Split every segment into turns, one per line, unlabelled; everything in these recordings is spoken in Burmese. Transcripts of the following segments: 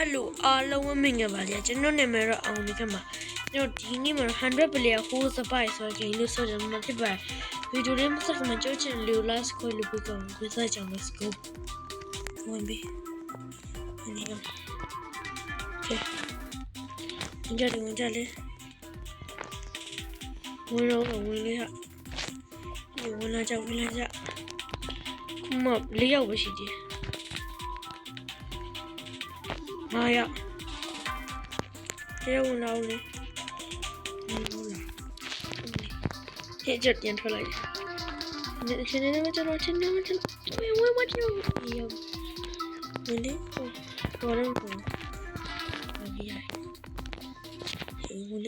Hello အားလုံးပဲမင်္ဂလာပါဗျာကျွန်တော်နာမည်တော့အောင်နေခဲ့မှာကျွန်တော်ဒီနေ့မှာ100 player whole survive ဆိုတဲ့ game လို့ဆိုကြမှာဖြစ်ပါတယ်ဗီဒီယိုလေးမှာဆက်မှာကြောက်ချင်လူ last ခွဲလို့ပြောကောင်းကိုစားကြအောင် let's go ဝင်ပြီဒီကကဲဝင်ကြလေဝင်လေဟာဝင်လာကြခုမှ၄ယောက်ပဲရှိသေးတယ်5ယောက်这我老了，这这点出来，现在那么着了，我就有，没得，多人多，厉害，我的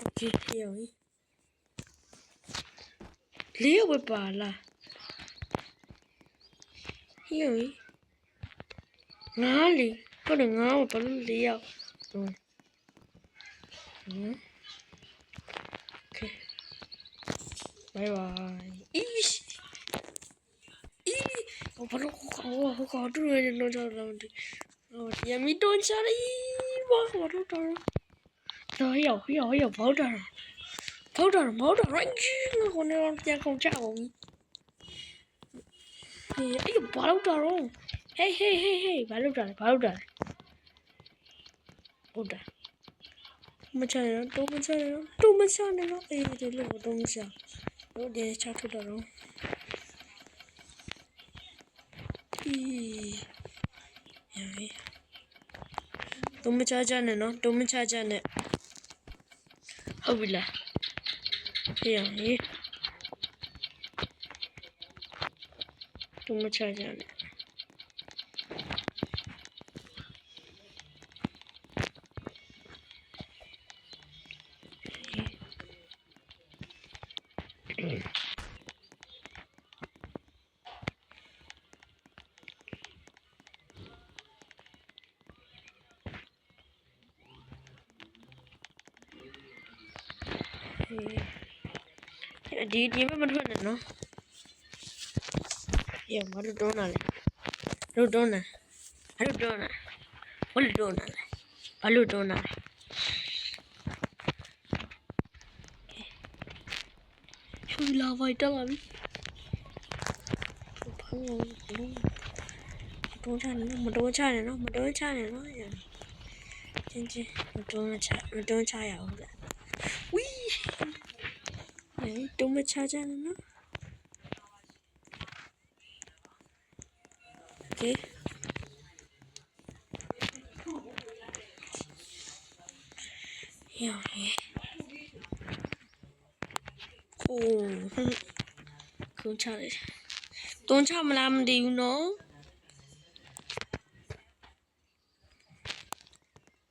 ，OK，有，六个罢了，有，哪里？不能啊，我不能聊。OK，拜拜。我不能我搞这个人弄着了的，我也没动下来，我都着了。要跑着，我那家狗家我。哎呦，跑着了，嘿，跑着。好的，没差人，都没差那个，哎，这路我都没下，我得查出来了。咦，哎，都没查着呢，好不啦？哎呀，都没查着呢。ဒီမထွက်နဲ့နော်ရမလို့တွန်းလာလေလို့တွန်းလာဘာလို့တွန်းလာဘာလို့တွန်းလာချူလာဝိုက်တော့လာပြီဘာလို့တွန်းချနေနော်မတွန်းချနဲ့နော်ချင်းမတွန်းချရအောင်လားဝီး都没查着呢。OK。要嘞。哦，空查嘞，东查没那么的呢。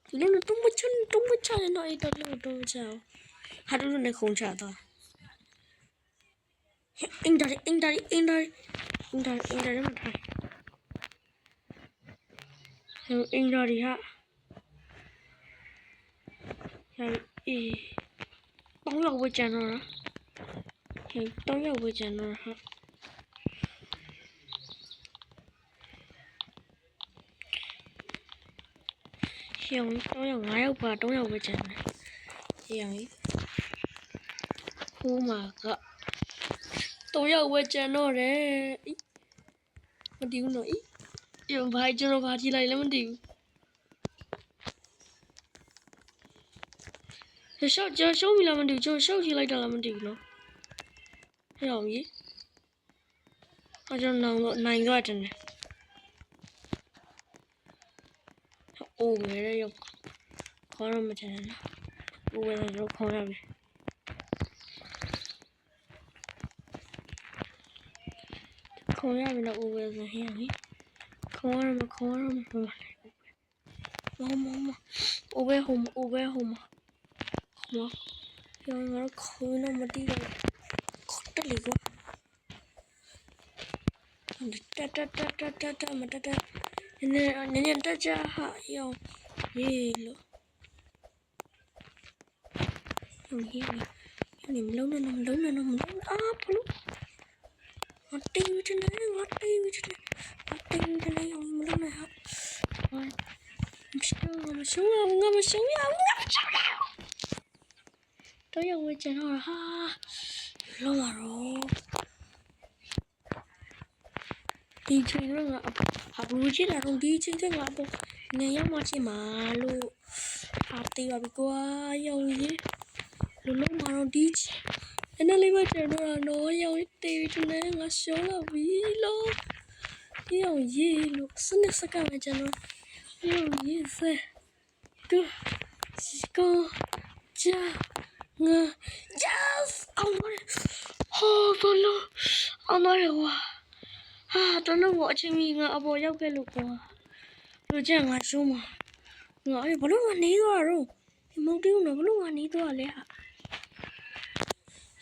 你那东没查的那一道路东查，还都是那空查的。အင်တာမထိုင်အင်တာရီဟာတောင်းရောက်ဝကြံတော့တောင်းရောက်ဝကြံတော့ဟာရှေ့တောင်းရောက်9ရောက်ပါတောင်းရောက်ဝကြံတယ်ရှေ့ဟိုးမှာက3ယောက်ဝဲကျန်တော့တယ်မတည်ဘူးနော်ဘာကျွန်တော်ဘာထီလိုက်လဲမတည်ဘူးရှော့ကျွန်တော်ရှုံးပြီလားမတည်ဘူးကျွန်တော်ရှုံးထီလိုက်တာလားမတည်ဘူးနော်ဟဲ့အောင်ကြီးကျွန်တော်နိုင်သွားတယ်အိုးပဲရောက်ခေါ်ရမှချင်တယ်အိုးပဲတော့ခေါ်ရပြီခေါ်ရပြီတော့ over ဆိုဟင်းဟိခေါ်ရမှာမ over home ရောငါခေါ်နေမတည်တော့ခေါ်တယ်လေကွာတမတနည်းတကြဟာရောရေးလို့ဒီမလုံးနဲ့အာဖလို့ငါတေးပြီးတယ်အောင်မလုံးနဲ့ဟာ ရှုံးရဘူးငါမရှုံးရဘူးငါမရှုံးရဘူးတော့ရဝဲကျန်တော့ဟာလောပါတော့ဒီချိန်တော့ငါဟာဘူးချစ်တာတော့ဒီချိန်ကငါပေါ့နေရောက်မှချစ်မှာလို့ဟာတေးပါပြီကွာရောက်ရင်လုံးလုံးမတော့ဒီအဲ့နဲ့လေးပဲကျန်တော့တော့ရောက်ရင်တေးပြီးနေငါရှုံးလာပြီလို့ရောက်ရင်လို့စနေစကပဲကျန်တော့ရောက်ရင်စတူစီကောဂျာငါဂျာစ်အောင်ပါဟောတော့လို့အောင်တော့ရောဟာတော့လို့အချင်းကြီးငါအပေါ်ရောက်ခဲ့လို့ကွာလူကျန်ငါရှုံးမှာငါအဲ့ဘလို့ကနေသွားတော့ဒီမုတ်တူးနော်ဘလို့ကနေသွားလဲဟာ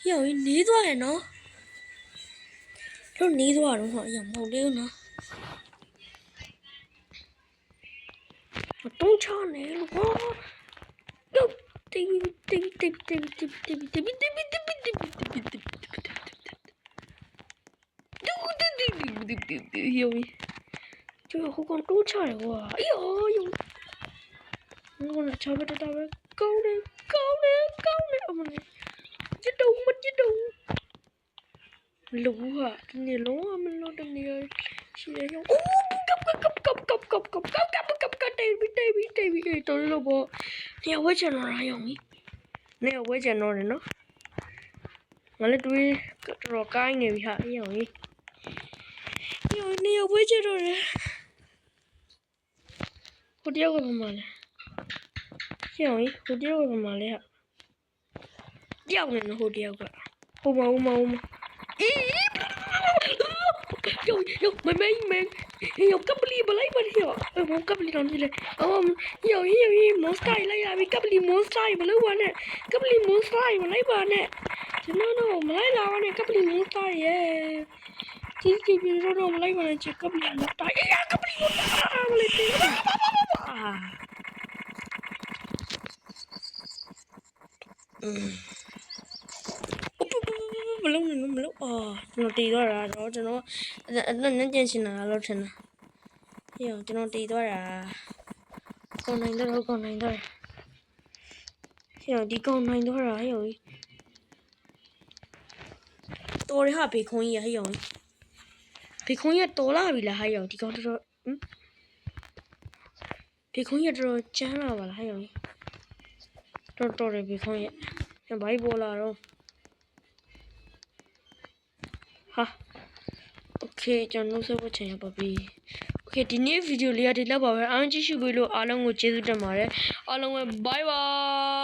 ရောက်ရင်နေသွားရနော်လို့နေသွားတော့ဟောရမဟုတ်သေးဘူးနော်တော့ချနေလို့ဟောတော့တီဗီယောကျဟိုကောင်တော့ချရကွာအေးယောငါကချဘတ်တာပဲကောင်းတယ်အမလေးချစ်တော့မချစ်တော့လူဟာဒီနေ့လုံးဝမလို့တနေရရှိရရောအိုးကပ်တေးပြီးတော်လို့ပေါ့နေဝဲချင်တော့ရောင်ကြီးနေဝဲချင်တော့တယ်နော်ငါလည်းတွေးတော်ကိုင်းနေပြီဟာရောင်ကြီးနေဝဲချင်တော့တယ်ဟိုတယောက်ကဘာမှလဲရောင်ကြီးဟိုတယောက်ကဘာမှလဲဟာတယောက်နေဟိုတယောက်ကဟိုမအေးyo me yo kapli balai bali yo mo kapli don dile yo monster la ya bi kapli monster balu wa ne kapli monster balai ba ne no malai la wa ne kapli monster ye ji bi no malai ba ne ji kapli monster ya kapli monster balai teမလုံးကျွန်တော်တည်သွားတာတော့ကျွန်တော်နည်းကျင်ရှင်တာလို့ထင်တာဟေ့ကျွန်တော်တည်သွားတာကောင်းနိုင်တော့ဟေ့ဒီကောင်းနိုင်တော့ဟေ့တော်ရဟာဘေခွန်ကြီးဟေ့ဘေခွန်ကြီးတော်လာပြီလားဟေ့ဒီကောင်းတော်ဘေခွန်ကြီးတော်ကျန်းလာပါလားဟေ့တော်တယ်ဘေခွန်ကြီးဘိုက်ပေါ်လာတော့ဟာโอเคကျွန်တော်ဆက်ဖို့ချင်ရပါပြီโอเคဒီနေ့ဗီဒီယိုလေးကဒီလောက်ပါပဲအားလုံးကြည့်ရှုပေးလို့အားလုံးကိုကျေးဇူးတင်ပါတယ်အားလုံးပဲ bye bye